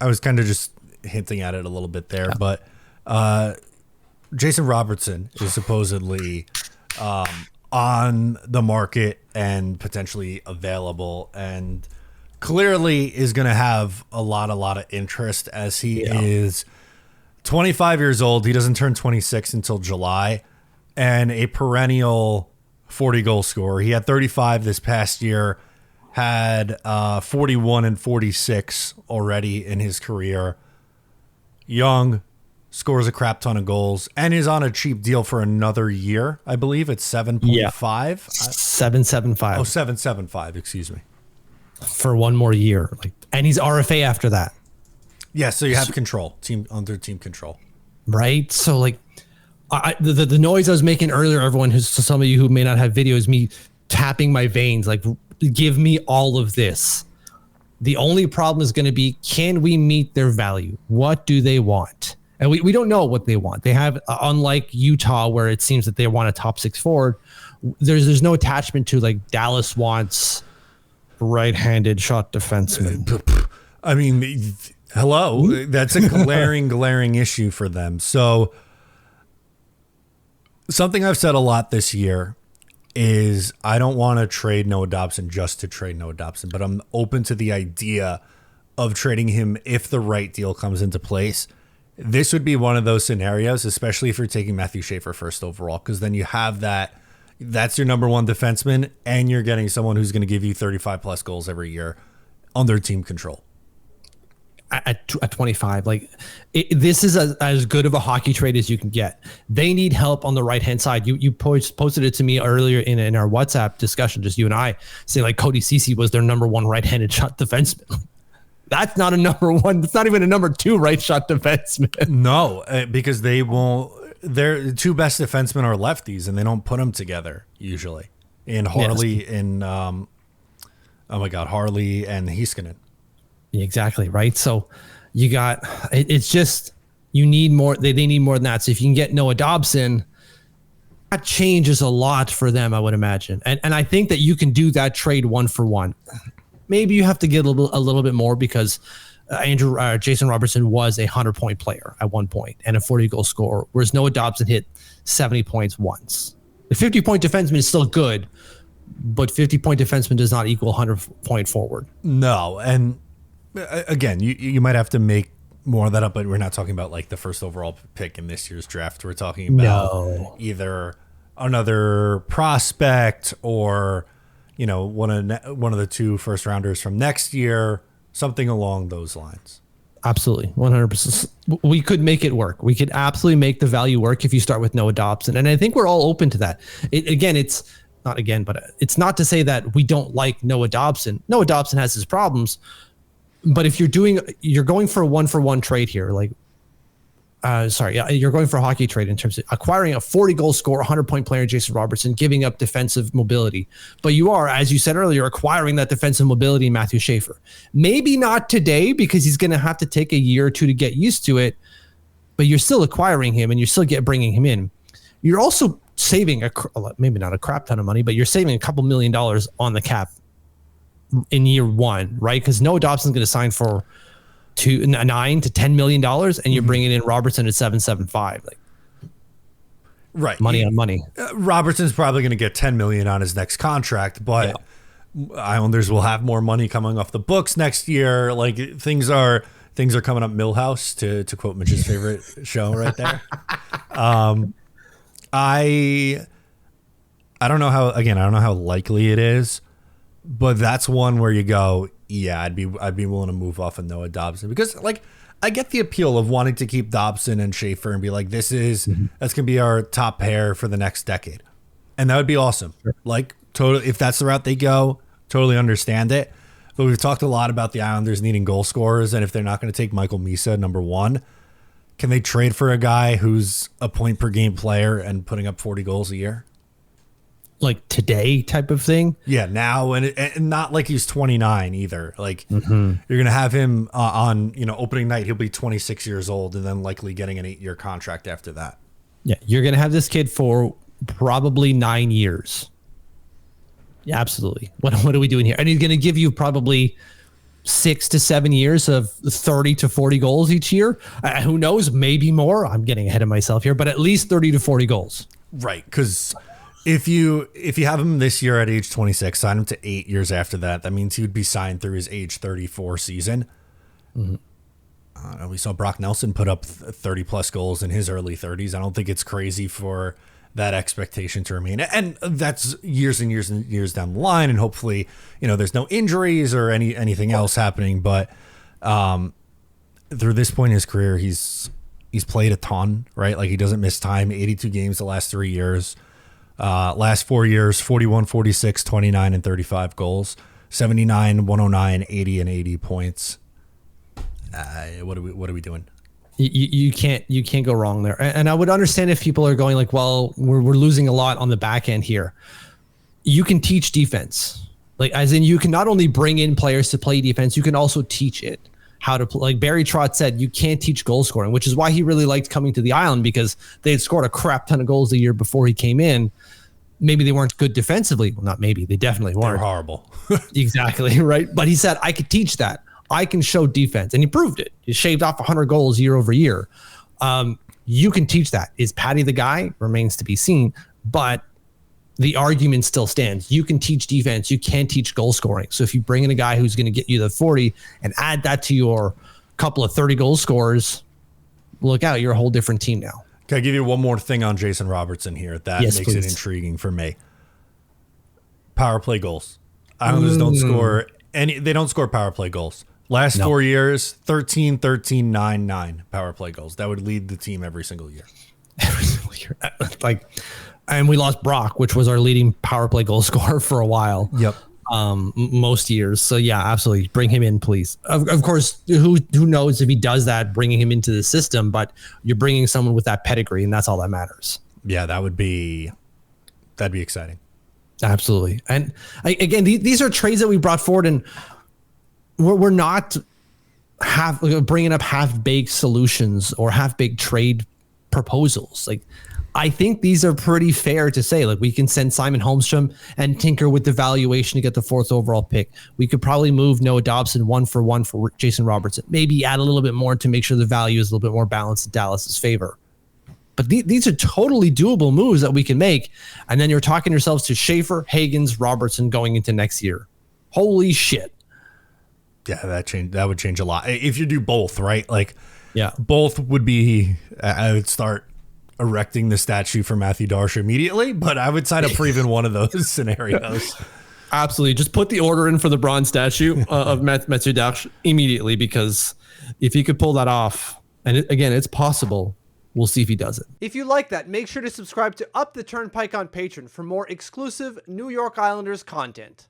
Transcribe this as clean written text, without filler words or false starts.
I was kind of just hinting at it a little bit there, but Jason Robertson is supposedly on the market and potentially available, and clearly is going to have a lot of interest as he is 25 years old. He doesn't turn 26 until July, and a perennial 40 goal scorer. He had 35 this past year, had 41 and 46 already in his career. Young, scores a crap ton of goals, and is on a cheap deal for another year. I believe it's 7.5. 7.75. Oh, 7.75, excuse me. For one more year. And he's RFA after that. Yeah, so you have control, under team control. Right? So the noise I was making earlier, everyone who's, to some of you who may not have video, is me tapping my veins, give me all of this. The only problem is going to be, can we meet their value? What do they want? And we don't know what they want. They have, unlike Utah, where it seems that they want a top 6 forward, there's no attachment to Dallas wants right-handed shot defenseman. I mean, hello, that's a glaring issue for them. So something I've said a lot this year is I don't want to trade Noah Dobson just to trade Noah Dobson, but I'm open to the idea of trading him if the right deal comes into place. This would be one of those scenarios, especially if you're taking Matthew Schaefer first overall, because then you have that's your number one defenseman, and you're getting someone who's going to give you 35 plus goals every year under team control. At 25, this is as good of a hockey trade as you can get. They need help on the right hand side. You posted it to me earlier in our WhatsApp discussion, just you and I, saying Cody Ceci was their number one right-handed shot defenseman. That's not a number one. That's not even a number 2 right shot defenseman. No, because they won't. Their 2 best defensemen are lefties, and they don't put them together usually. In Harley Harley and Heiskanen. Exactly, right? So you got, it's just, you need more, they need more than that. So if you can get Noah Dobson, that changes a lot for them, I would imagine. And I think that you can do that trade 1-for-1. Maybe you have to get a little bit more, because Jason Robertson was a 100-point player at one point and a 40-goal scorer, whereas Noah Dobson hit 70 points once. The 50-point defenseman is still good, but 50-point defenseman does not equal 100-point forward. No, and again, you might have to make more of that up, but we're not talking about the first overall pick in this year's draft. We're talking about either another prospect or one of the 2 first rounders from next year, something along those lines. Absolutely, 100%. We could make it work. We could absolutely make the value work if you start with Noah Dobson, and I think we're all open to that. It's not to say that we don't like Noah Dobson. Noah Dobson has his problems. But if you're going for a 1-for-1 trade here, you're going for a hockey trade in terms of acquiring a 40-goal scorer, 100-point player, Jason Robertson, giving up defensive mobility. But you are, as you said earlier, acquiring that defensive mobility in Matthew Schaefer. Maybe not today, because he's going to have to take a year or 2 to get used to it, but you're still acquiring him and you're still bringing him in. You're also saving maybe not a crap ton of money, but you're saving a couple $1 million on the cap in year 1, right? Because Noah Dobson's going to sign for $9 to $10 million, and you're bringing in Robertson at 7.75. Right, money on money. Robertson's probably going to get $10 million on his next contract, but Islanders will have more money coming off the books next year. Things are coming up Millhouse, to quote Mitch's favorite show right there. I don't know how likely it is. But that's one where you go, yeah, I'd be willing to move off of Noah Dobson, because I get the appeal of wanting to keep Dobson and Schaefer and be that's gonna be our top pair for the next decade, and that would be awesome. Sure. Totally, if that's the route they go, totally understand it. But we've talked a lot about the Islanders needing goal scorers, and if they're not going to take Michael Misa number 1, can they trade for a guy who's a point per game player and putting up 40 goals a year? Today type of thing. Yeah, now, and not he's 29 either. You're gonna have him on opening night. He'll be 26 years old, and then likely getting an 8-year contract after that. Yeah, you're gonna have this kid for probably 9 years. Yeah, absolutely. What are we doing here? And he's gonna give you probably 6 to 7 years of 30 to 40 goals each year. Who knows? Maybe more. I'm getting ahead of myself here, but at least 30 to 40 goals. Right, because if you have him this year at age 26, sign him to 8 years after that. That means he would be signed through his age 34 season. We saw Brock Nelson put up 30 plus goals in his early 30s. I don't think it's crazy for that expectation to remain, and that's years and years and years down the line. And hopefully, there's no injuries or anything else happening. But through this point in his career, he's played a ton, right? Like, he doesn't miss time. 82 games the last 3 years. Last 4 years, 41, 46, 29, and 35 goals, 79, 109, 80, and 80 points. What are we doing? You can't go wrong there. And I would understand if people are going like, well, we're losing a lot on the back end here. You can teach defense, like, as in, you can not only bring in players to play defense, you can also teach it how to play. Like Barry Trotz said, you can't teach goal scoring, which is why he really liked coming to the island, because they had scored a crap ton of goals the year before he came in. Maybe they weren't good defensively. Well, not maybe, they definitely weren't. They're horrible. Exactly, right? But he said, I could teach that. I can show defense, and he proved it. He shaved off 100 goals year over year. You can teach that. Is Patty the guy? Remains to be seen, but the argument still stands. You can teach defense. You can teach goal scoring. So if you bring in a guy who's going to get you the 40 and add that to your couple of 30 goal scorers, look out, you're a whole different team now. Can I give you one more thing on Jason Robertson here that makes it intriguing for me? Power play goals. Islanders don't score any. They don't score power play goals. Last 4 years, 13, 13, 9, 9 power play goals. That would lead the team every single year. Every single year. Like, and we lost Brock, which was our leading power play goal scorer for a while. Yep. Most years. So yeah, absolutely. Bring him in, please. Of course, who knows if he does that, bringing him into the system, but you're bringing someone with that pedigree, and that's all that matters. Yeah, that'd be exciting. Absolutely. And again, these are trades that we brought forward, and we're not bringing up half-baked solutions or half-baked trade proposals. Like, I think these are pretty fair to say. Like, we can send Simon Holmstrom and tinker with the valuation to get the 4th overall pick. We could probably move Noah Dobson 1-for-1 for Jason Robertson. Maybe add a little bit more to make sure the value is a little bit more balanced in Dallas's favor. But these are totally doable moves that we can make. And then you're talking yourselves to Schaefer, Hagens, Robertson going into next year. Holy shit. Yeah, that would change a lot. If you do both, right? Like, yeah, both would be, I would start erecting the statue for Matthew Darsh immediately, but I would sign up for even one of those scenarios. Absolutely. Just put the order in for the bronze statue of Matthew Darsh immediately, because if he could pull that off, and again, it's possible, we'll see if he does it. If you like that, make sure to subscribe to Up the Turnpike on Patreon for more exclusive New York Islanders content.